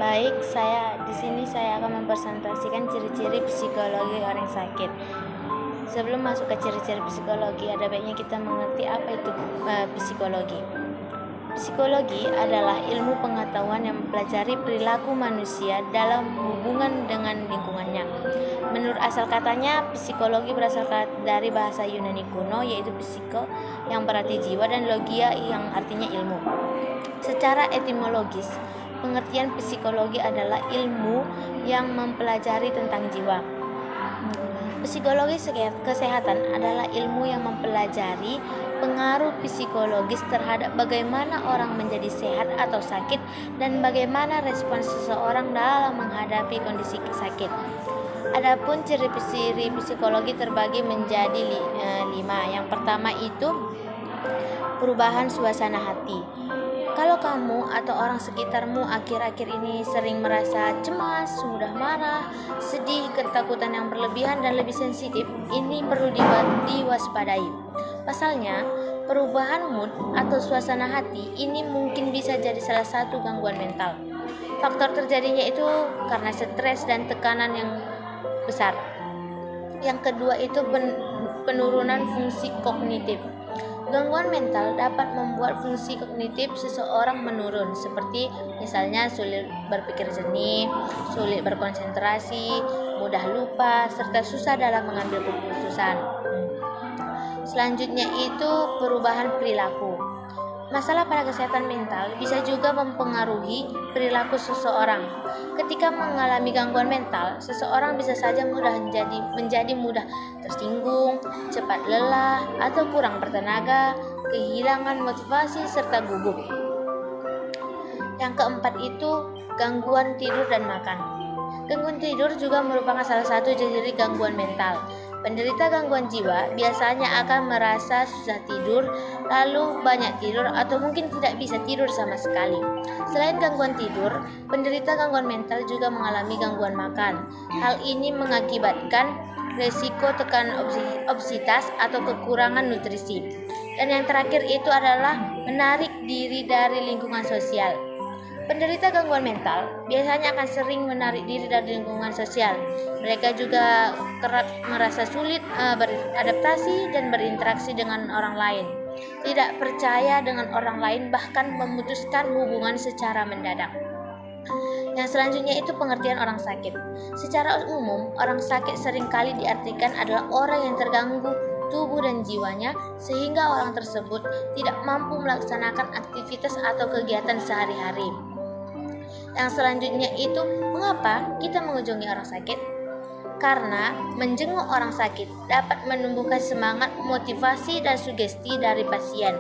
Baik, di sini saya akan mempresentasikan ciri-ciri psikologi orang sakit. Sebelum masuk ke ciri-ciri psikologi, ada baiknya kita mengerti apa itu psikologi. Psikologi adalah ilmu pengetahuan yang mempelajari perilaku manusia dalam hubungan dengan lingkungannya. Menurut asal katanya, psikologi berasal dari bahasa Yunani kuno, yaitu psiko yang berarti jiwa dan logia yang artinya ilmu. Secara etimologis, pengertian psikologi adalah ilmu yang mempelajari tentang jiwa. Psikologi kesehatan adalah ilmu yang mempelajari pengaruh psikologis terhadap bagaimana orang menjadi sehat atau sakit dan bagaimana respons seseorang dalam menghadapi kondisi sakit. Adapun ciri-ciri psikologi terbagi menjadi 5. Yang pertama itu perubahan suasana hati. Kalau kamu atau orang sekitarmu akhir-akhir ini sering merasa cemas, mudah marah, sedih, ketakutan yang berlebihan dan lebih sensitif, ini perlu diwaspadai. Pasalnya, perubahan mood atau suasana hati ini mungkin bisa jadi salah satu gangguan mental. Faktor terjadinya itu karena stres dan tekanan yang besar. Yang kedua itu penurunan fungsi kognitif. Gangguan mental dapat membuat fungsi kognitif seseorang menurun, seperti misalnya sulit berpikir jernih, sulit berkonsentrasi, mudah lupa, serta susah dalam mengambil keputusan. Selanjutnya itu perubahan perilaku. Masalah pada kesehatan mental bisa juga mempengaruhi perilaku seseorang. Ketika mengalami gangguan mental, seseorang bisa saja menjadi mudah tersinggung, cepat lelah, atau kurang bertenaga, kehilangan motivasi, serta gugup. Yang keempat itu gangguan tidur dan makan. Gangguan tidur juga merupakan salah satu ciri gangguan mental. Penderita gangguan jiwa biasanya akan merasa susah tidur, lalu banyak tidur atau mungkin tidak bisa tidur sama sekali. Selain gangguan tidur, penderita gangguan mental juga mengalami gangguan makan. Hal ini mengakibatkan resiko tekanan obesitas atau kekurangan nutrisi. Dan yang terakhir itu adalah menarik diri dari lingkungan sosial. Penderita gangguan mental biasanya akan sering menarik diri dari lingkungan sosial. Mereka juga kerap merasa sulit beradaptasi dan berinteraksi dengan orang lain. Tidak percaya dengan orang lain, bahkan memutuskan hubungan secara mendadak. Yang selanjutnya itu pengertian orang sakit. Secara umum, orang sakit seringkali diartikan adalah orang yang terganggu tubuh dan jiwanya sehingga orang tersebut tidak mampu melaksanakan aktivitas atau kegiatan sehari-hari. Yang selanjutnya itu mengapa kita mengunjungi orang sakit? Karena menjenguk orang sakit dapat menumbuhkan semangat, motivasi, dan sugesti dari pasien.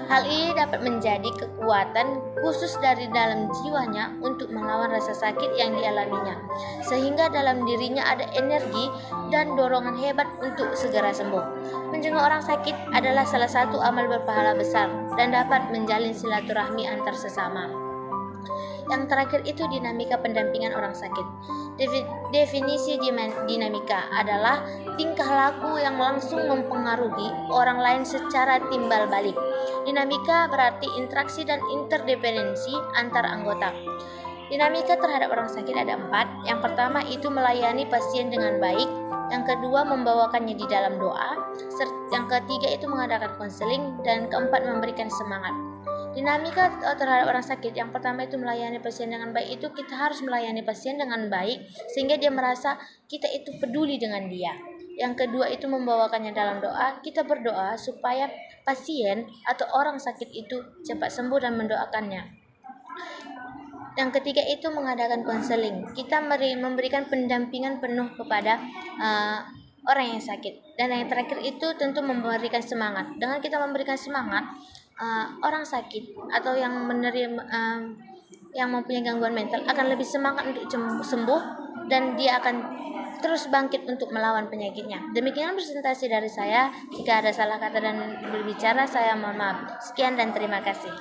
Hal ini dapat menjadi kekuatan khusus dari dalam jiwanya untuk melawan rasa sakit yang dialaminya, sehingga dalam dirinya ada energi dan dorongan hebat untuk segera sembuh. Menjenguk orang sakit adalah salah satu amal berpahala besar dan dapat menjalin silaturahmi antar sesama. Yang terakhir itu dinamika pendampingan orang sakit. Definisi dinamika adalah tingkah laku yang langsung mempengaruhi orang lain secara timbal balik. Dinamika berarti interaksi dan interdependensi antar anggota. Dinamika terhadap orang sakit ada 4. Yang pertama itu melayani pasien dengan baik. Yang kedua membawakannya di dalam doa. Yang ketiga itu mengadakan konseling. Dan keempat memberikan semangat. Dinamika terhadap orang sakit, yang pertama itu melayani pasien dengan baik, itu kita harus melayani pasien dengan baik sehingga dia merasa kita itu peduli dengan dia. Yang kedua itu membawakannya dalam doa, kita berdoa supaya pasien atau orang sakit itu cepat sembuh dan mendoakannya. Yang ketiga itu mengadakan konseling, kita memberikan pendampingan penuh kepada orang yang sakit. Dan yang terakhir itu tentu memberikan semangat. Dengan kita memberikan semangat, orang sakit atau yang yang mempunyai gangguan mental akan lebih semangat untuk sembuh dan dia akan terus bangkit untuk melawan penyakitnya. Demikian presentasi dari saya. Jika ada salah kata dan berbicara, saya mohon maaf. Sekian dan terima kasih.